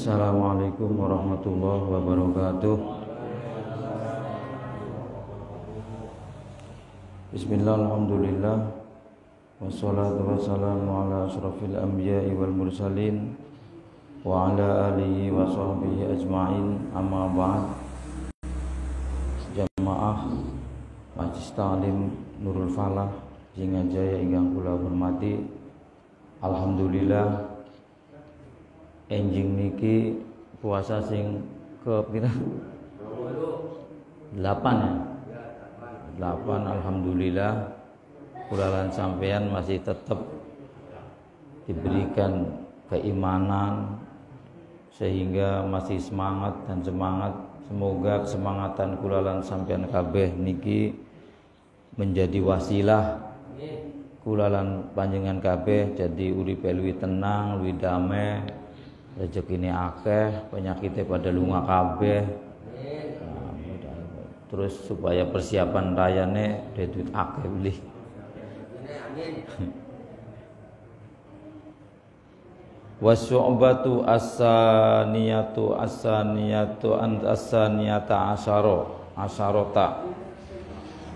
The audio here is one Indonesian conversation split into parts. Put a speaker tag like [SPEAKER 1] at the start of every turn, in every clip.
[SPEAKER 1] Assalamualaikum warahmatullahi wabarakatuh. Bismillah, alhamdulillah, wassalatu wassalamu ala asrafil anbiya'i wal mursalin wa ala alihi wa sahbihi ajma'in, amma ba'd. Jamaah Majlis Ta'lim Nurul Falah Jingajaya ingkang kula hormati, alhamdulillah enjing niki puasa sing ke pira? 8 ya? 8, alhamdulillah. Kula lan sampeyan masih tetap diberikan keimanan sehingga masih semangat dan semangat. Semoga kesemangatan kula lan sampeyan kabeh niki menjadi wasilah kula lan panjenengan kabeh jadi uripe luwih tenang, luwih damai, rezekine akeh, penyakitnya pada lunga kabeh. Terus supaya persiapan rayane duit akeh beli. Wasyu'batu as-saniyata asyarota.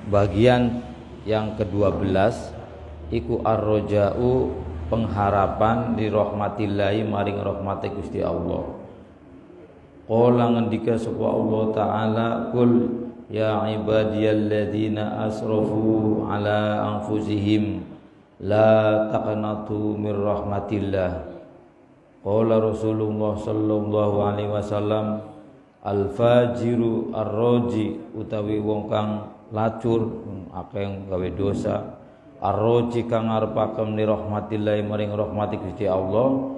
[SPEAKER 1] Bagian yang ke-12 iku ar-raja'u, pengharapan di rahmatillahi maring rahmati Gusti Allah. Qala ngendika sapa Allah taala, qul ya ibadiyalladzina asrafu ala anfusihim la taqnatu mir rahmatillah. Qala Rasulullah sallallahu alaihi wasallam, al fajiru ar-raji, utawi wong kang lacur akeh gawe dosa, ar-raji kang ngarepaken li rahmatillahi maring rahmati Gusti Allah,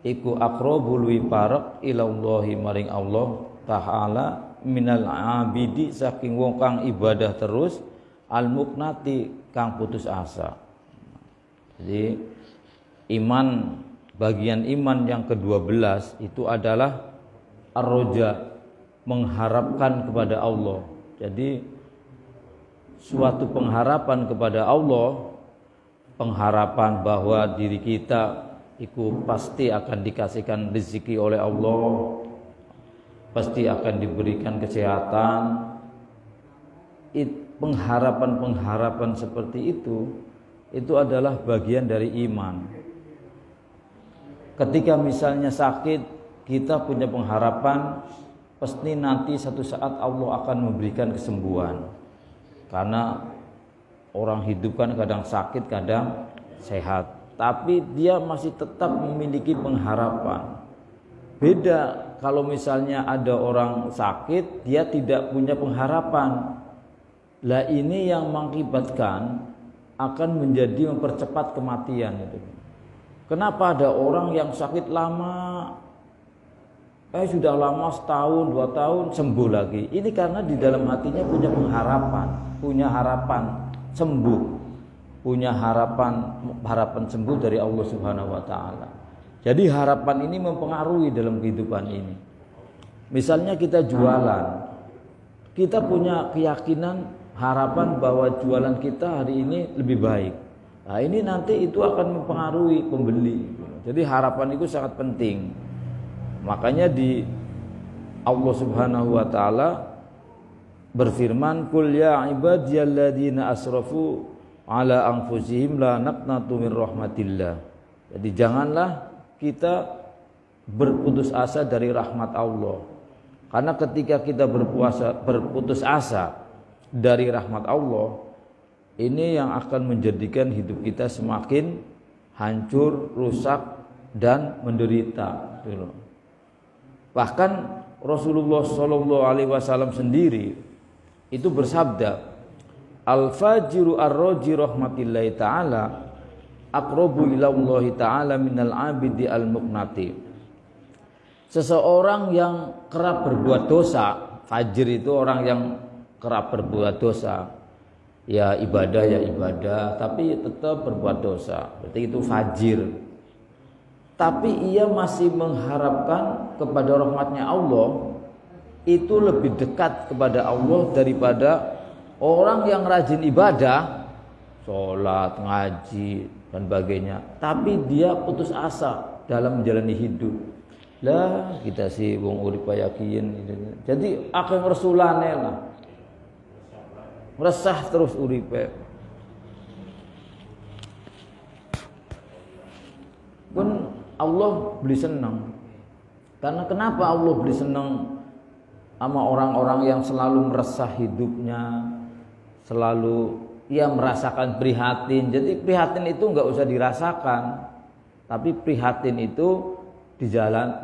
[SPEAKER 1] iku aqrabul wi parek ilallahi maring Allah taala minal abidi, saking wong kang ibadah terus, al muknati kang putus asa. Jadi iman, bagian iman yang ke-12 itu adalah ar-raja, mengharapkan kepada Allah. Jadi suatu pengharapan kepada Allah, pengharapan bahwa diri kita itu pasti akan dikasihkan rezeki oleh Allah, pasti akan diberikan kesehatan. Pengharapan-pengharapan seperti itu adalah bagian dari iman. Ketika misalnya sakit, kita punya pengharapan pasti nanti satu saat Allah akan memberikan kesembuhan. Karena orang hidup kan kadang sakit, kadang sehat, tapi dia masih tetap memiliki pengharapan. Beda kalau misalnya ada orang sakit, dia tidak punya pengharapan. Lah ini yang mengakibatkan akan menjadi mempercepat kematian itu. Kenapa ada orang yang sakit lama, sudah lama setahun, 2 tahun sembuh lagi? Ini karena di dalam hatinya punya pengharapan, punya harapan sembuh, punya harapan sembuh dari Allah Subhanahu wa taala. Jadi harapan ini mempengaruhi dalam kehidupan ini. Misalnya kita jualan, kita punya keyakinan, harapan bahwa jualan kita hari ini lebih baik. Nah, ini nanti itu akan mempengaruhi pembeli. Jadi harapan itu sangat penting. Makanya di Allah Subhanahu wa taala berfirman, qul ya ibadiyalladzina asrafu ala anfusihim la naqnatu mir rahmatillah. Jadi janganlah kita berputus asa dari rahmat Allah. Karena ketika kita berputus asa dari rahmat Allah, ini yang akan menjadikan hidup kita semakin hancur, rusak dan menderita. Bahkan Rasulullah sallallahu alaihi wasallam sendiri itu bersabda, al-fajiru ar-raji rahmatillahi ta'ala aqrabu ilallahi ta'ala minal abidi al-muqnati. Seseorang yang kerap berbuat dosa, fajir itu orang yang kerap berbuat dosa, ya ibadah, tapi tetap berbuat dosa, berarti itu fajir. Tapi ia masih mengharapkan kepada rahmatnya Allah, itu lebih dekat kepada Allah daripada orang yang rajin ibadah, sholat, ngaji dan sebagainya, tapi dia putus asa dalam menjalani hidup. Lah kita sih wong urip yakin. Jadi akeh rasulane lah. Resah terus uripe. Pun Allah beli senang. Karena kenapa Allah beli senang sama orang-orang yang selalu meresah hidupnya, selalu ia merasakan prihatin. Jadi prihatin itu enggak usah dirasakan. Tapi prihatin itu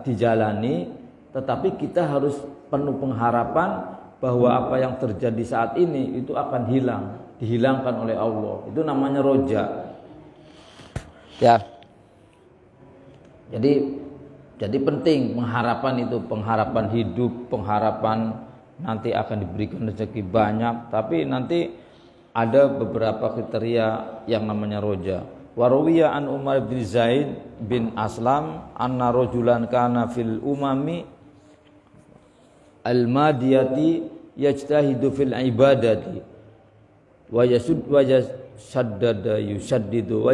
[SPEAKER 1] dijalani, tetapi kita harus penuh pengharapan bahwa apa yang terjadi saat ini itu akan hilang, dihilangkan oleh Allah. Itu namanya roja. Ya. Jadi penting pengharapan itu, pengharapan hidup, pengharapan nanti akan diberikan rezeki banyak, tapi nanti ada beberapa kriteria yang namanya roja. Warawiya an Umar bin Zaid bin Aslam anna rajulan kana fil umami al-madiyati yajtahidu fil ibadati wa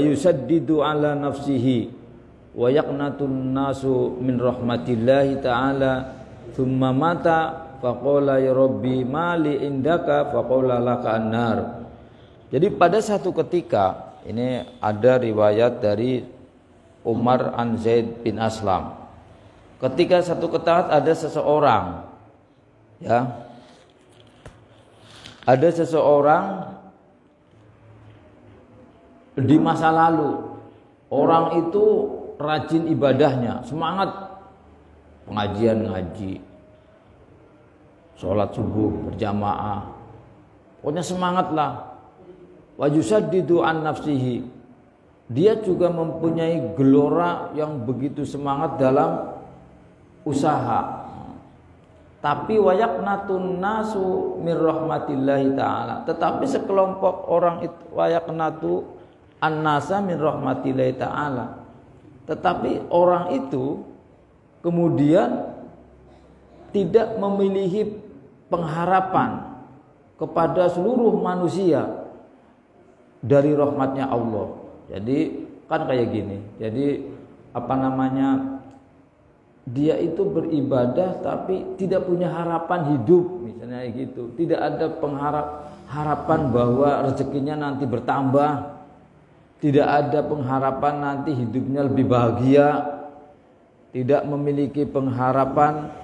[SPEAKER 1] yusaddidu ala nafsihi wa yaqnatun nasu min rahmatillahi ta'ala thumma mata faqala ya rabbi mali indaka faqala laka an-nar. Jadi pada satu ketika ini ada riwayat dari Umar an Zaid bin Aslam. Ketika satu ketika ada seseorang, ya, ada seseorang di masa lalu, orang itu rajin ibadahnya, semangat pengajian ngaji, sholat subuh berjamaah, pokoknya semangatlah. Wa yusaddidu an nafsihi, dia juga mempunyai gelora yang begitu semangat dalam usaha. Tapi wa yaqnatun nasu min rahmatillahi ta'ala, tetapi sekelompok orang itu wa yaqnatu an-nasa min rahmatillahi ta'ala, tetapi orang itu kemudian tidak memiliki pengharapan kepada seluruh manusia dari rahmatnya Allah. Jadi kan kayak gini. Jadi apa namanya, dia itu beribadah tapi tidak punya harapan hidup, misalnya gitu. Tidak ada harapan bahwa rezekinya nanti bertambah. Tidak ada pengharapan nanti hidupnya lebih bahagia. Tidak memiliki pengharapan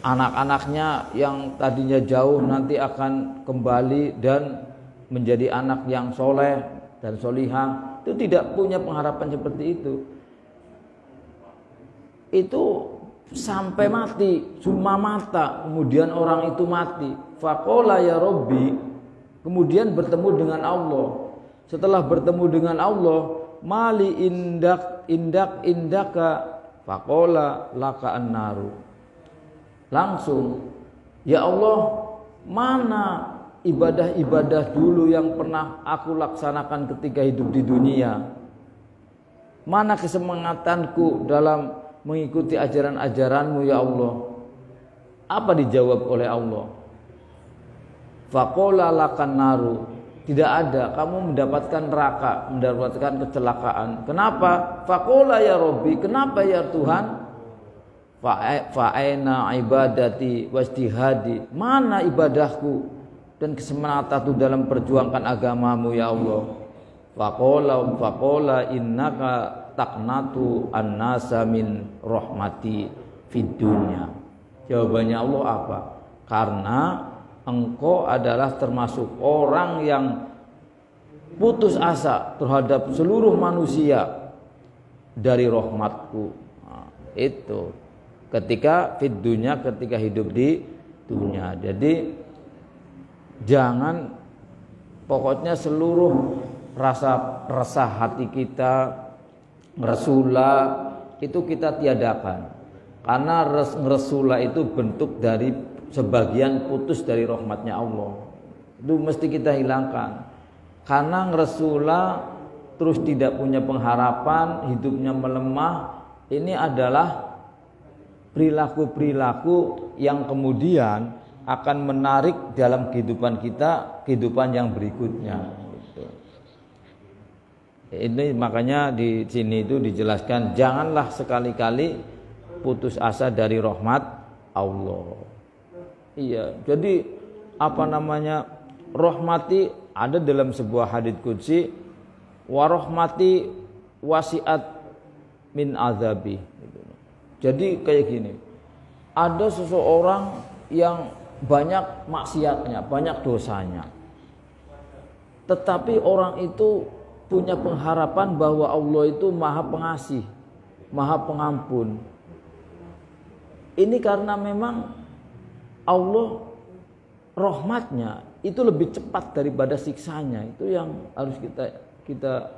[SPEAKER 1] anak-anaknya yang tadinya jauh nanti akan kembali dan menjadi anak yang soleh dan solihah. Itu tidak punya pengharapan seperti itu. Itu sampai mati, cuma mata, kemudian orang itu mati. Faqala ya Rabbi, kemudian bertemu dengan Allah. Setelah bertemu dengan Allah, mali indaka faqala laka an-naru. Langsung, ya Allah, mana ibadah-ibadah dulu yang pernah aku laksanakan ketika hidup di dunia? Mana kesemangatanku dalam mengikuti ajaran-ajaranmu ya Allah? Apa dijawab oleh Allah? Faqala lakan naru, tidak ada, kamu mendapatkan neraka, mendapatkan kecelakaan. Kenapa? Faqala ya Rabbi, kenapa ya Tuhan? Fa'aina ibadati wastihadi, mana ibadahku dan kesemangatanku dalam perjuangkan agamamu ya Allah? Faqala innaka taqnatu an-nasa min rahmati fid dunya. Jawabannya Allah apa? Karena engkau adalah termasuk orang yang putus asa terhadap seluruh manusia dari rahmatku. Nah, itu ketika fid dunya, ketika hidup di dunia. Jadi jangan, pokoknya seluruh rasa resah hati kita, resula itu kita tiadakan. Karena resula itu bentuk dari sebagian putus dari rahmatnya Allah. Itu mesti kita hilangkan. Karena resula terus tidak punya pengharapan, hidupnya melemah, ini adalah perilaku-perilaku yang kemudian akan menarik dalam kehidupan kita, kehidupan yang berikutnya. Gitu. Ini makanya di sini itu dijelaskan, janganlah sekali-kali putus asa dari rahmat Allah. Iya, jadi rahmati ada dalam sebuah hadits qudsi, wa rahmati wasiat min azabi. Jadi kayak gini, ada seseorang yang banyak maksiatnya, banyak dosanya, tetapi orang itu punya pengharapan bahwa Allah itu maha pengasih, maha pengampun. Ini karena memang Allah rahmatnya itu lebih cepat daripada siksanya. Itu yang harus kita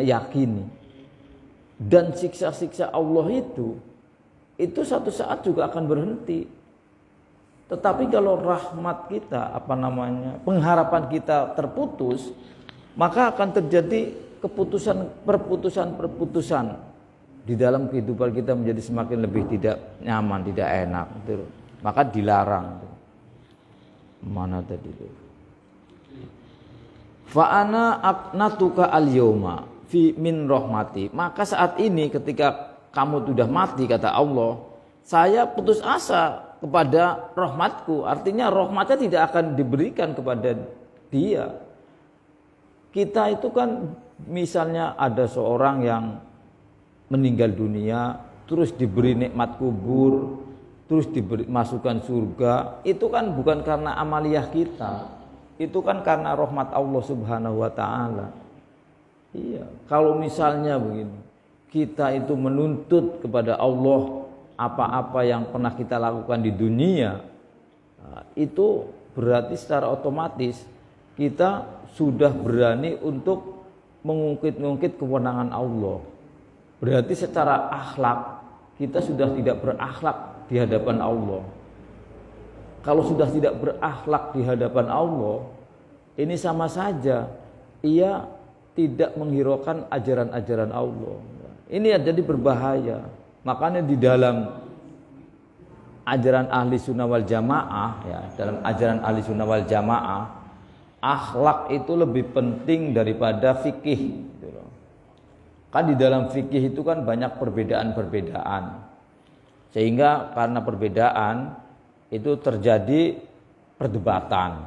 [SPEAKER 1] yakini. Dan siksa-siksa Allah itu satu saat juga akan berhenti. Tetapi kalau rahmat kita, pengharapan kita terputus, maka akan terjadi perputusan di dalam kehidupan kita menjadi semakin lebih tidak nyaman, tidak enak. Maka dilarang. Mana tadi itu? Fa ana aqnatuka al-yauma fi min rahmati. Maka saat ini ketika kamu sudah mati, kata Allah, saya putus asa kepada rahmatku. Artinya rahmatnya tidak akan diberikan kepada dia. Kita itu kan misalnya ada seorang yang meninggal dunia, terus diberi nikmat kubur, terus diberi masukan surga, itu kan bukan karena amaliyah kita, itu kan karena rahmat Allah Subhanahu wa taala. Iya, kalau misalnya begini, kita itu menuntut kepada Allah apa-apa yang pernah kita lakukan di dunia, itu berarti secara otomatis kita sudah berani untuk mengungkit-ungkit kewenangan Allah. Berarti secara akhlak kita sudah tidak berakhlak di hadapan Allah. Kalau sudah tidak berakhlak di hadapan Allah, ini sama saja ia tidak menghiraukan ajaran-ajaran Allah. Ini jadi berbahaya. Makanya di dalam ajaran ahli sunnah wal jamaah, dalam ajaran ahli sunnah wal jamaah, akhlak itu lebih penting daripada fikih. Kan di dalam fikih itu kan banyak perbedaan-perbedaan. Sehingga karena perbedaan itu terjadi perdebatan.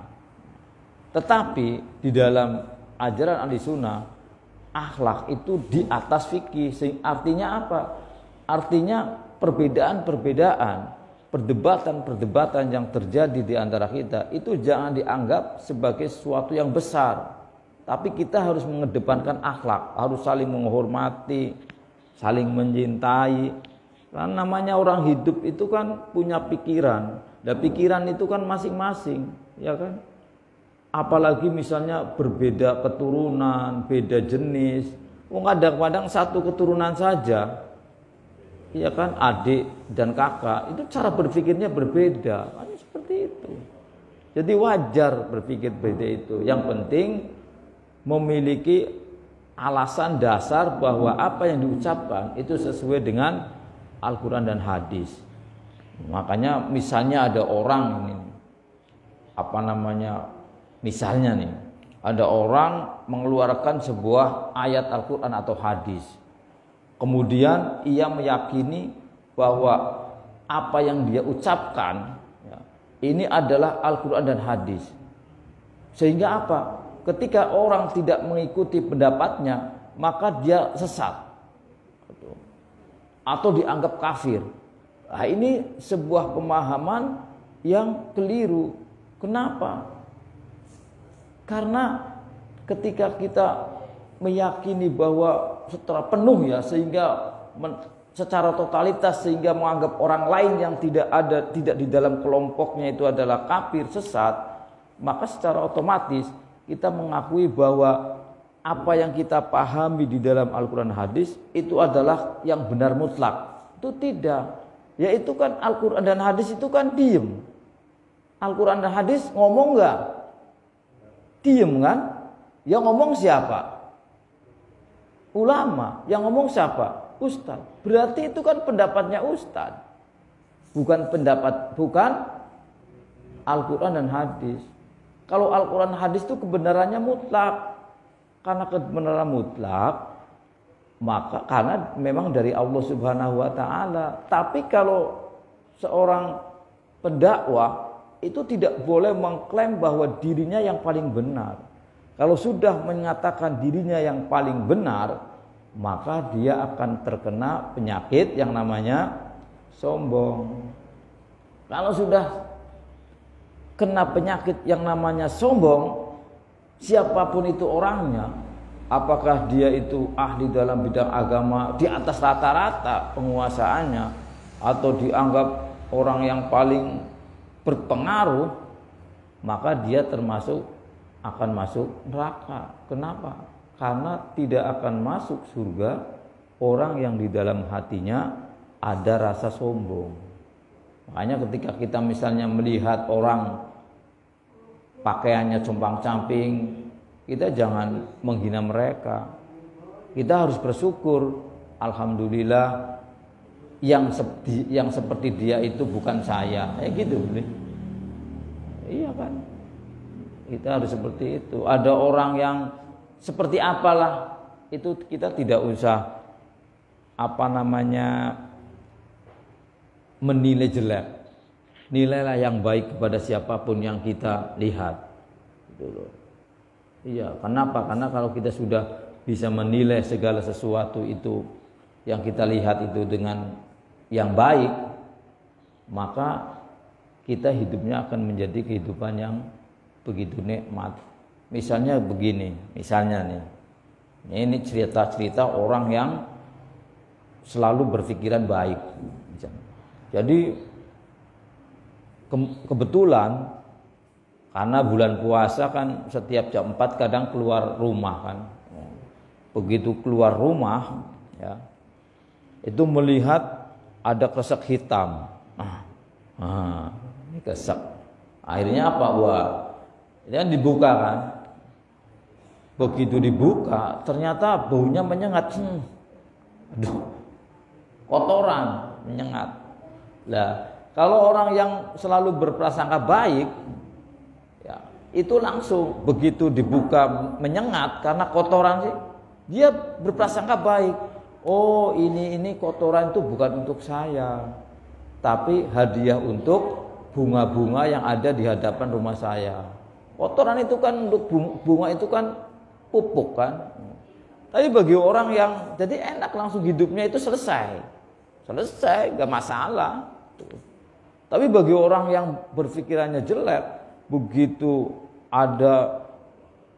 [SPEAKER 1] Tetapi di dalam ajaran ahli sunnah, akhlak itu di atas fikih. Artinya apa? Artinya perbedaan-perbedaan, perdebatan-perdebatan yang terjadi di antara kita itu jangan dianggap sebagai sesuatu yang besar. Tapi kita harus mengedepankan akhlak, harus saling menghormati, saling mencintai. Karena namanya orang hidup itu kan punya pikiran. Dan pikiran itu kan masing-masing, ya kan? Apalagi misalnya berbeda keturunan, beda jenis. Kadang-kadang satu keturunan saja, ya kan, adik dan kakak, itu cara berpikirnya berbeda. Kan seperti itu. Jadi wajar berpikir beda itu. Yang penting memiliki alasan dasar bahwa apa yang diucapkan itu sesuai dengan Al-Quran dan hadis. Makanya misalnya ada orang ini, misalnya nih, ada orang mengeluarkan sebuah ayat Al-Quran atau hadis. Kemudian ia meyakini bahwa apa yang dia ucapkan ini adalah Al-Quran dan hadis. Sehingga apa? Ketika orang tidak mengikuti pendapatnya, maka dia sesat atau dianggap kafir. Nah, ini sebuah pemahaman yang keliru. Kenapa? Karena ketika kita meyakini bahwa secara penuh sehingga secara totalitas sehingga menganggap orang lain yang tidak di dalam kelompoknya itu adalah kafir, sesat, maka secara otomatis kita mengakui bahwa apa yang kita pahami di dalam Al-Quran hadis itu adalah yang benar mutlak. Itu tidak. Yaitu kan Al-Quran dan hadis itu kan diem. Al-Quran dan hadis ngomong enggak? Diem kan? Yang ngomong siapa? Ulama. Yang ngomong siapa? Ustaz. Berarti itu kan pendapatnya Ustaz. Bukan Al-Quran dan hadis. Kalau Al-Quran dan hadis itu kebenarannya mutlak. Karena kebenaran mutlak, maka karena memang dari Allah Subhanahu wa taala. Tapi kalau seorang pendakwah itu tidak boleh mengklaim bahwa dirinya yang paling benar. Kalau sudah menyatakan dirinya yang paling benar, maka dia akan terkena penyakit yang namanya sombong. Kalau sudah kena penyakit yang namanya sombong, siapapun itu orangnya, apakah dia itu ahli dalam bidang agama di atas rata-rata penguasaannya, atau dianggap orang yang paling berpengaruh, maka dia akan masuk neraka. Kenapa? Karena tidak akan masuk surga orang yang di dalam hatinya ada rasa sombong. Makanya ketika kita misalnya melihat orang pakaiannya compang-camping, kita jangan menghina mereka. Kita harus bersyukur, alhamdulillah yang seperti dia itu bukan saya. Gitu, iya kan? Kita harus seperti itu. Ada orang yang seperti apalah, itu kita tidak usah menilai jelek. Nilailah yang baik kepada siapapun yang kita lihat. Gitu loh. Iya, kenapa? Karena kalau kita sudah bisa menilai segala sesuatu itu yang kita lihat itu dengan yang baik, maka kita hidupnya akan menjadi kehidupan yang begitu nikmat. Misalnya begini, ini cerita-cerita orang yang selalu berpikiran baik. Jadi kebetulan karena bulan puasa kan setiap jam 4 kadang keluar rumah kan. Begitu keluar rumah ya, itu melihat ada kresek hitam. Ini kresek. Akhirnya apa? Wah, ini kan dibuka kan. Begitu dibuka ternyata baunya menyengat. Aduh, kotoran menyengat. Lah, kalau orang yang selalu berprasangka baik, ya, itu langsung begitu dibuka menyengat karena kotoran sih, dia berprasangka baik. Oh, ini kotoran itu bukan untuk saya, tapi hadiah untuk bunga-bunga yang ada di hadapan rumah saya. Kotoran itu kan untuk bunga itu kan pupuk kan. Tapi bagi orang yang jadi enak langsung hidupnya itu selesai, gak masalah. Tapi bagi orang yang berpikirannya jelek, begitu ada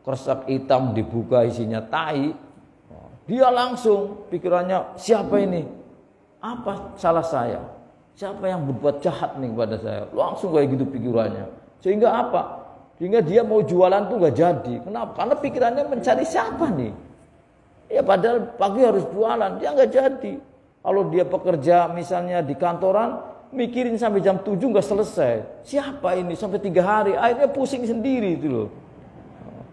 [SPEAKER 1] kresek hitam dibuka isinya tai, dia langsung pikirannya, siapa ini? Apa salah saya? Siapa yang berbuat jahat nih kepada saya? Langsung kayak gitu pikirannya. Sehingga apa? Sehingga dia mau jualan tuh gak jadi. Kenapa? Karena pikirannya mencari siapa nih? Ya padahal pagi harus jualan, dia gak jadi. Kalau dia pekerja misalnya di kantoran, mikirin sampai jam 7 nggak selesai. Siapa ini sampai 3 hari? Akhirnya pusing sendiri itu loh.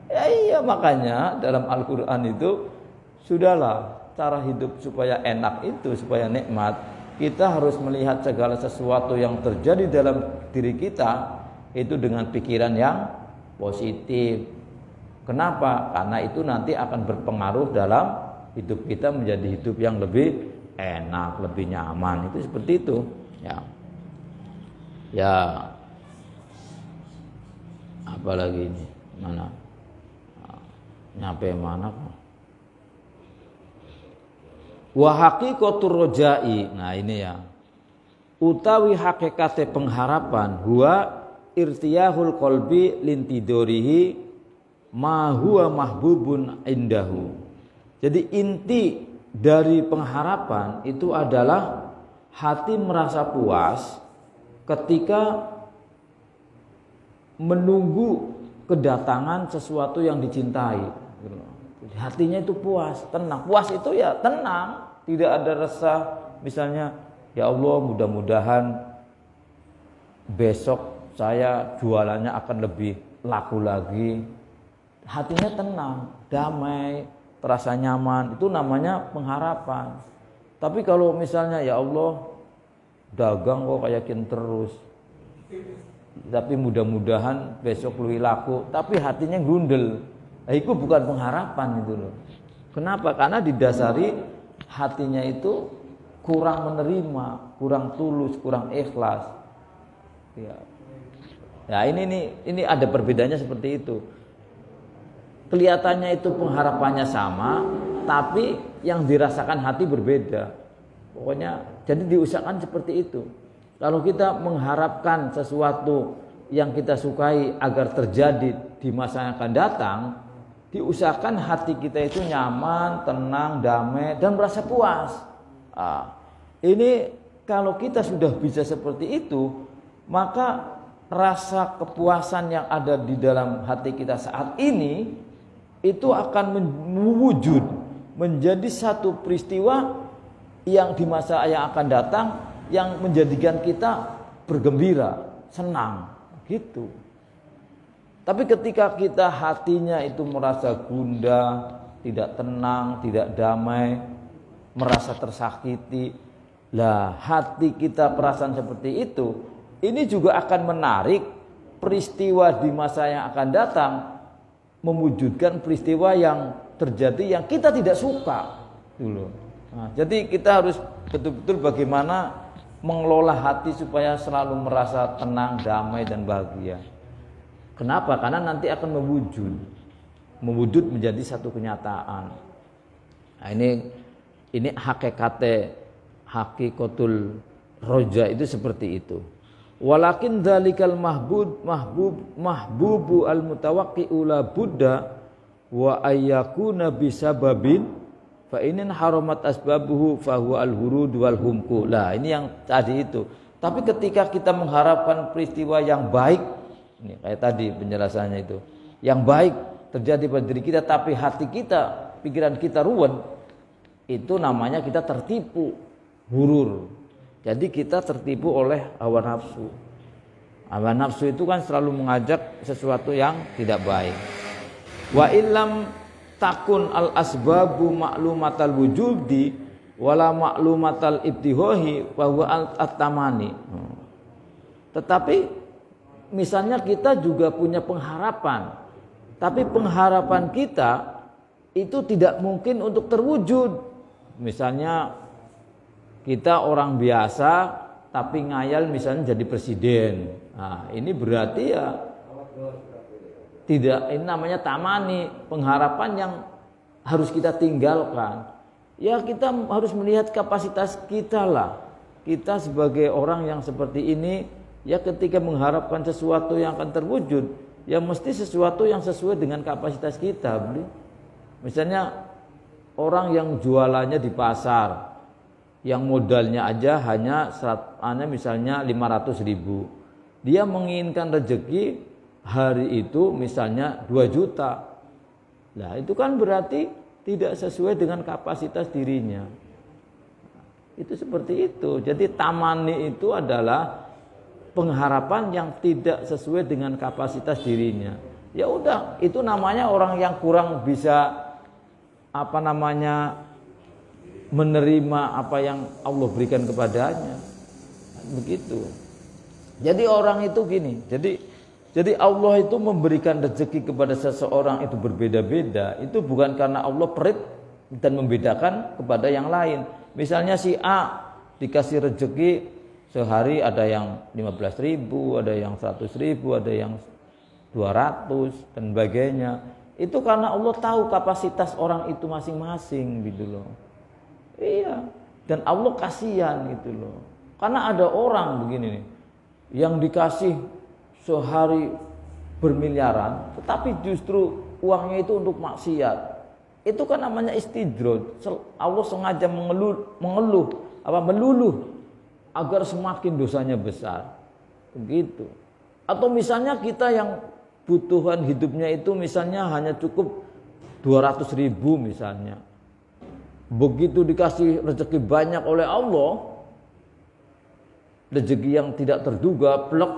[SPEAKER 1] Ya iya, makanya dalam Al-Quran itu sudahlah cara hidup supaya enak itu, supaya nikmat. Kita harus melihat segala sesuatu yang terjadi dalam diri kita itu dengan pikiran yang positif. Kenapa? Karena itu nanti akan berpengaruh dalam hidup kita menjadi hidup yang lebih enak, lebih nyaman. Itu seperti itu. Ya, apa lagi ini? Mana? Nyampe mana? Wa haqiqatur rojai. Nah ini ya. Utawi hakikate pengharapan huwa irtiyahul qalbi lintidorihi ma huwa mahbubun indahu. Jadi inti dari pengharapan itu adalah hati merasa puas ketika menunggu kedatangan sesuatu yang dicintai. Hatinya itu puas, tenang. Puas itu ya tenang, tidak ada rasa misalnya, ya Allah mudah-mudahan besok saya jualannya akan lebih laku lagi. Hatinya tenang, damai, terasa nyaman. Itu namanya pengharapan. Tapi kalau misalnya ya Allah dagang kok kayak gini terus, tapi mudah-mudahan besok lebih laku, tapi hatinya gundel, itu bukan pengharapan itu loh. Kenapa? Karena didasari hatinya itu kurang menerima, kurang tulus, kurang ikhlas. Ya. Ya ini ada perbedaannya seperti itu. Kelihatannya itu pengharapannya sama, tapi yang dirasakan hati berbeda. Pokoknya jadi diusahakan seperti itu. Kalau kita mengharapkan sesuatu yang kita sukai agar terjadi di masa yang akan datang, diusahakan hati kita itu nyaman, tenang, damai, dan merasa puas. Ini kalau kita sudah bisa seperti itu, maka rasa kepuasan yang ada di dalam hati kita saat ini itu akan mewujud menjadi satu peristiwa yang di masa yang akan datang yang menjadikan kita bergembira, senang, gitu. Tapi ketika kita hatinya itu merasa gundah, tidak tenang, tidak damai, merasa tersakiti, lah hati kita perasaan seperti itu, ini juga akan menarik peristiwa di masa yang akan datang mewujudkan peristiwa yang terjadi yang kita tidak suka dulu. Nah, jadi kita harus betul-betul bagaimana mengelola hati supaya selalu merasa tenang, damai dan bahagia. Kenapa? Karena nanti akan mewujud menjadi satu kenyataan. Nah, ini hakikatul roja itu seperti itu. Walakin dzalikal mahbubu al mutawaqqi'u la budda wa ayyakuna bisababin fa inin haramat asbabuhu fa huwa al hurud wal humku. Lah ini yang tadi itu. Tapi ketika kita mengharapkan peristiwa yang baik, ini kayak tadi penjelasannya itu, yang baik terjadi pada diri kita tapi hati kita, pikiran kita ruwet, itu namanya kita tertipu, hurur. Jadi kita tertipu oleh hawa nafsu. Hawa nafsu itu kan selalu mengajak sesuatu yang tidak baik. Wa illam takun al asbabu ma'lumatal wujudi wala ma'lumatal ibtihohi wa huwa at-tamani. Tetapi misalnya kita juga punya pengharapan, tapi pengharapan kita itu tidak mungkin untuk terwujud. Misalnya kita orang biasa tapi ngayal misalnya jadi presiden. Nah, ini berarti ya tidak, ini namanya tamani, pengharapan yang harus kita tinggalkan. Ya kita harus melihat kapasitas kita lah. Kita sebagai orang yang seperti ini, ya ketika mengharapkan sesuatu yang akan terwujud, ya mesti sesuatu yang sesuai dengan kapasitas kita. Misalnya orang yang jualannya di pasar, yang modalnya aja hanya misalnya 500.000, dia menginginkan rezeki hari itu misalnya 2 juta. Nah itu kan berarti tidak sesuai dengan kapasitas dirinya. Itu seperti itu. Jadi tamani itu adalah pengharapan yang tidak sesuai dengan kapasitas dirinya. Ya udah, itu namanya orang yang kurang bisa menerima apa yang Allah berikan kepadanya. Begitu. Jadi orang itu gini, jadi Allah itu memberikan rezeki kepada seseorang itu berbeda-beda. Itu bukan karena Allah perit dan membedakan kepada yang lain. Misalnya si A dikasih rezeki sehari ada yang 15.000, ada yang 100.000, ada yang 200 dan sebagainya. Itu karena Allah tahu kapasitas orang itu masing-masing gitu loh. Iya, dan Allah kasihan gitu loh. Karena ada orang begini nih, yang dikasih sehari bermiliaran, tetapi justru uangnya itu untuk maksiat. Itu kan namanya istidraj. Allah sengaja meluluh agar semakin dosanya besar. Begitu. Atau misalnya kita yang kebutuhan hidupnya itu misalnya hanya cukup 200.000 misalnya. Begitu dikasih rezeki banyak oleh Allah, rezeki yang tidak terduga, plek,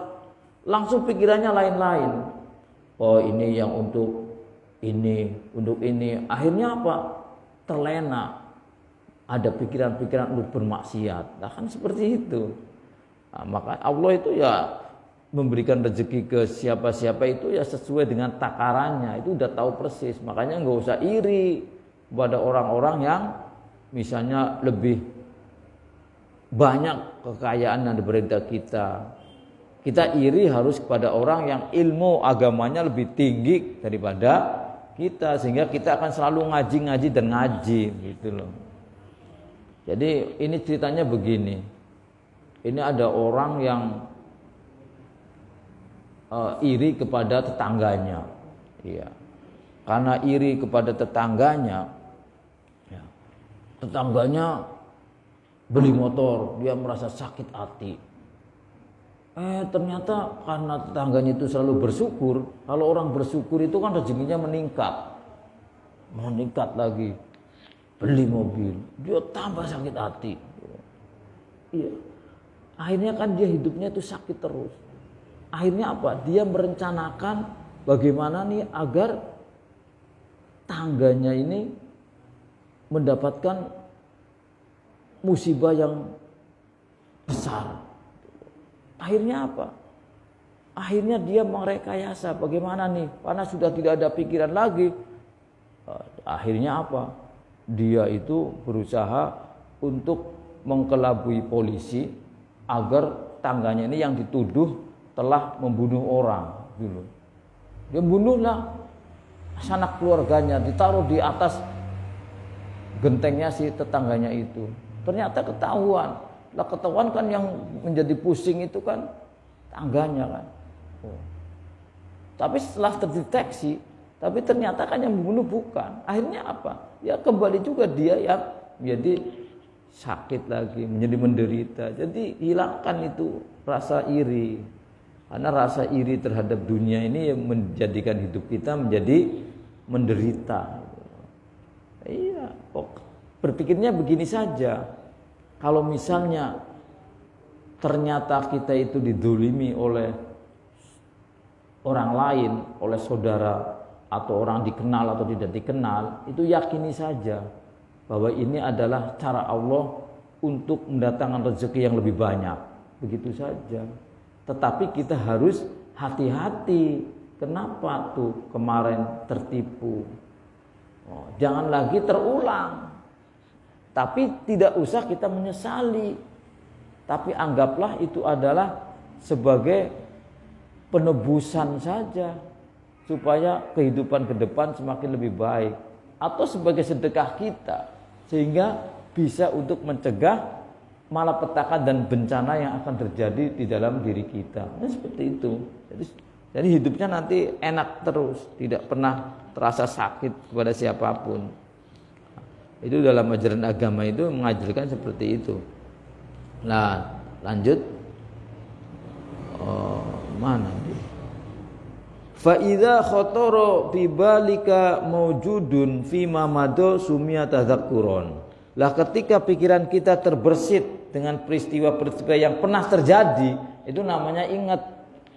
[SPEAKER 1] langsung pikirannya lain-lain. Oh ini yang untuk ini. Akhirnya apa? Terlena. Ada pikiran-pikiran untuk bermaksiat. Nah, kan seperti itu. Nah, maka Allah itu ya memberikan rezeki ke siapa-siapa itu ya sesuai dengan takarannya. Itu udah tahu persis. Makanya nggak usah iri pada orang-orang yang misalnya lebih banyak kekayaan yang diberi kita. Kita iri harus kepada orang yang ilmu agamanya lebih tinggi daripada kita, sehingga kita akan selalu ngaji dan ngaji gitu loh. Jadi ini ceritanya begini. Ini ada orang yang iri kepada tetangganya. Iya. Karena iri kepada tetangganya, ya, tetangganya beli motor, dia merasa sakit hati. Ternyata karena tetangganya itu selalu bersyukur. Kalau orang bersyukur itu kan rezekinya meningkat lagi. Beli mobil, dia tambah sakit hati. Iya. Akhirnya kan dia hidupnya itu sakit terus. Akhirnya apa? Dia merencanakan bagaimana nih agar tangganya ini mendapatkan musibah yang besar. Akhirnya apa? Akhirnya dia merekayasa bagaimana nih, karena sudah tidak ada pikiran lagi. Akhirnya apa? Dia itu berusaha untuk mengkelabui polisi agar tangganya ini yang dituduh telah membunuh orang dulu. Dia bunuhlah sanak keluarganya, ditaruh di atas gentengnya si tetangganya itu. Ternyata ketahuan. Lah ketahuan kan yang menjadi pusing itu kan tangganya kan. Tapi setelah terdeteksi, tapi ternyata kan yang membunuh bukan. Akhirnya apa? Ya kembali juga dia yang menjadi sakit lagi, menjadi menderita. Jadi hilangkan itu rasa iri. Karena rasa iri terhadap dunia ini yang menjadikan hidup kita menjadi menderita. Iya, kok berpikirnya begini saja. Kalau misalnya ternyata kita itu didolimi oleh orang lain, oleh saudara atau orang dikenal atau tidak dikenal, itu yakini saja bahwa ini adalah cara Allah untuk mendatangkan rezeki yang lebih banyak. Begitu saja. Tetapi kita harus hati-hati. Kenapa tuh kemarin tertipu? Jangan lagi terulang. Tapi tidak usah kita menyesali. Tapi anggaplah itu adalah sebagai penebusan saja. Supaya kehidupan ke depan semakin lebih baik. Atau sebagai sedekah kita. Sehingga bisa untuk mencegah malapetaka dan bencana yang akan terjadi di dalam diri kita. Nah, seperti itu. Jadi hidupnya nanti enak terus. Tidak pernah terasa sakit kepada siapapun. Itu dalam ajaran agama itu mengajarkan seperti itu. Nah, lanjut. Mana dia? Fa idza khatara fi balika maujudun fi ma mado sumia tadzakkuron. Lah ketika pikiran kita terbersit dengan peristiwa-peristiwa yang pernah terjadi, itu namanya ingat.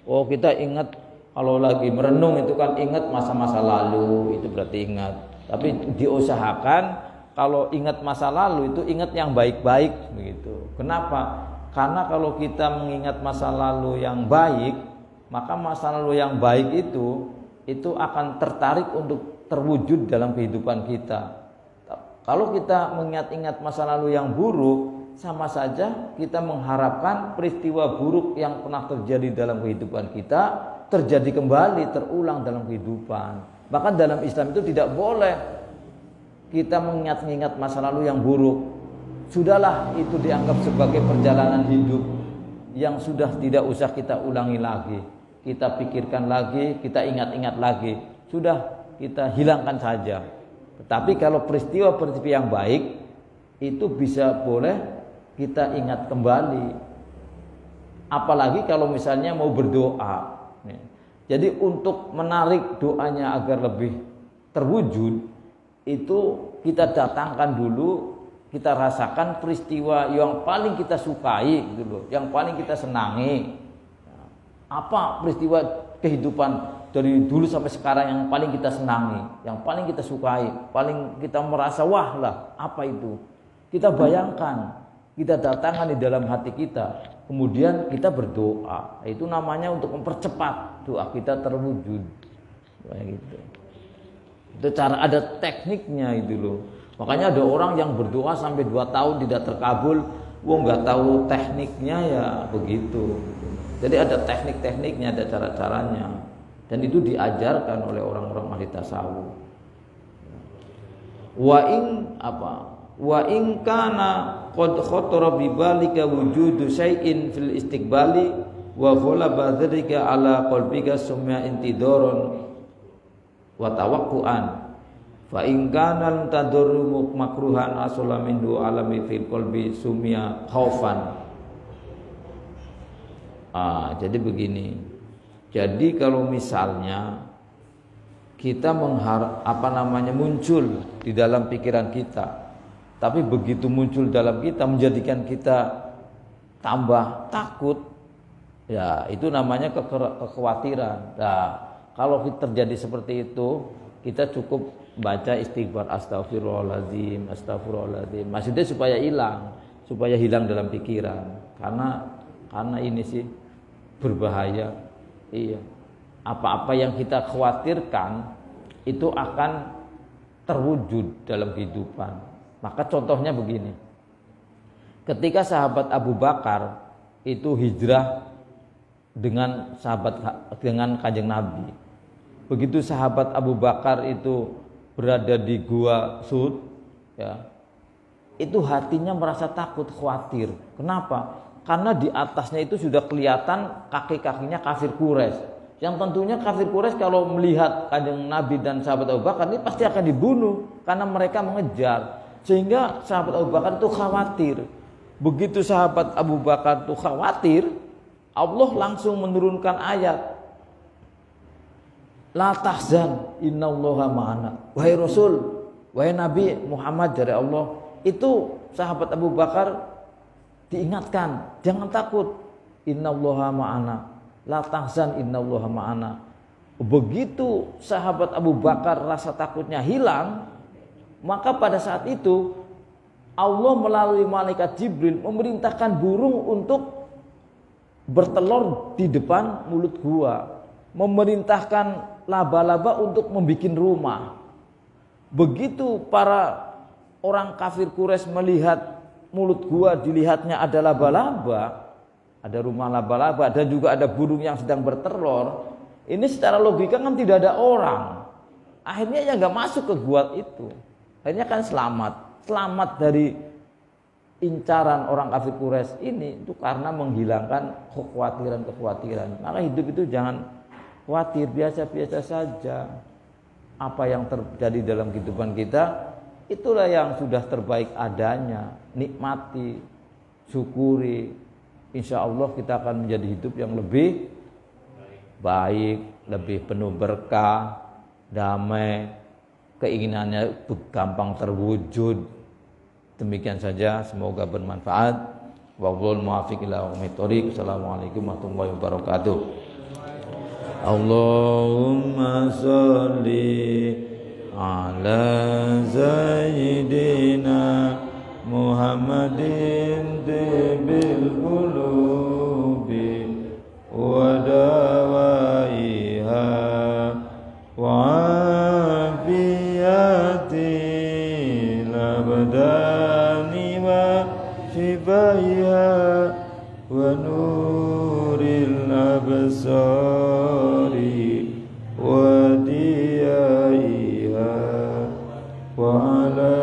[SPEAKER 1] Oh, kita ingat kalau lagi merenung itu kan ingat masa-masa lalu, itu berarti ingat. Tapi diusahakan kalau ingat masa lalu itu ingat yang baik-baik begitu. Kenapa? Karena kalau kita mengingat masa lalu yang baik, maka masa lalu yang baik itu akan tertarik untuk terwujud dalam kehidupan kita. Kalau kita mengingat-ingat masa lalu yang buruk, sama saja kita mengharapkan peristiwa buruk yang pernah terjadi dalam kehidupan kita terjadi kembali, terulang dalam kehidupan. Bahkan dalam Islam itu tidak boleh kita mengingat-ingat masa lalu yang buruk. Sudahlah, itu dianggap sebagai perjalanan hidup yang sudah tidak usah kita ulangi lagi. Kita pikirkan lagi, kita ingat-ingat lagi. Sudah, kita hilangkan saja. Tetapi kalau peristiwa-peristiwa yang baik itu bisa boleh kita ingat kembali. Apalagi kalau misalnya mau berdoa. Jadi untuk menarik doanya agar lebih terwujud, itu kita datangkan dulu, kita rasakan peristiwa yang paling kita sukai gitu loh, yang paling kita senangi. Apa peristiwa kehidupan dari dulu sampai sekarang yang paling kita senangi, yang paling kita sukai, paling kita merasa wah lah, apa itu? Kita bayangkan, kita datangkan di dalam hati kita, kemudian kita berdoa. Itu namanya untuk mempercepat doa kita terwujud. Kayak gitu. Itu cara, ada tekniknya itu loh. Makanya ada orang yang berdoa sampai 2 tahun tidak terkabul, nggak tahu tekniknya ya begitu. Jadi ada teknik-tekniknya, ada cara-caranya, dan itu diajarkan oleh orang-orang ahli tasawuf. Wa in kana qad khatara bi balika wujudu syai'in fil istiqbali wa ghalaba dzalika ala qalbika summa intidaron wa tawaqqu'an fa in kana tadurru makruhan asala minhu alami fil qalbi sumya khaufan. Jadi begini. Jadi kalau misalnya kita muncul di dalam pikiran kita, tapi begitu muncul dalam kita menjadikan kita tambah takut, ya itu namanya kekhawatiran. Nah, kalau terjadi seperti itu, kita cukup baca istighfar astagfirullahaladzim, astagfirullahaladzim. Maksudnya supaya hilang dalam pikiran. Karena ini sih berbahaya. Iya. Apa-apa yang kita khawatirkan itu akan terwujud dalam kehidupan. Maka contohnya begini. Ketika sahabat Abu Bakar itu hijrah dengan Kanjeng Nabi. Begitu sahabat Abu Bakar itu berada di Gua Sud, ya, itu hatinya merasa takut, khawatir. Kenapa? Karena di atasnya itu sudah kelihatan kaki-kakinya kafir Quraisy. Yang tentunya kafir Quraisy kalau melihat Kanjeng Nabi dan sahabat Abu Bakar ini pasti akan dibunuh karena mereka mengejar. Sehingga sahabat Abu Bakar itu khawatir. Begitu sahabat Abu Bakar itu khawatir, Allah langsung menurunkan ayat, la tahzan innallaha ma'ana. Wahai Rasul, wahai Nabi Muhammad dari Allah, itu sahabat Abu Bakar diingatkan, jangan takut, innallaha ma'ana, la tahzan innallaha ma'ana. Begitu sahabat Abu Bakar rasa takutnya hilang, maka pada saat itu Allah melalui malaikat Jibril memerintahkan burung untuk bertelur di depan mulut gua, memerintahkan laba-laba untuk membuat rumah. Begitu para orang kafir Quraisy melihat mulut gua dilihatnya ada laba-laba, ada rumah laba-laba, dan juga ada burung yang sedang bertelur. Ini secara logika kan tidak ada orang. Akhirnya ya nggak masuk ke gua itu. Akhirnya kan selamat dari incaran orang kafir Quraisy ini itu karena menghilangkan kekhawatiran. Maka hidup itu jangan khawatir, biasa-biasa saja. Apa yang terjadi dalam kehidupan kita, itulah yang sudah terbaik adanya. Nikmati, syukuri. Insya Allah kita akan menjadi hidup yang lebih baik, lebih penuh berkah, damai, keinginannya gampang terwujud. Demikian saja, semoga bermanfaat. Wallahul muwaffiq ila aqwamit thoriq. Assalamualaikum warahmatullahi wabarakatuh. Allahumma sholli ala sayyidina Muhammadin tibil qulubi wa dawaiha wa afiyati labdani wa shifaiha wa nuril absari wa diyaiha wa ala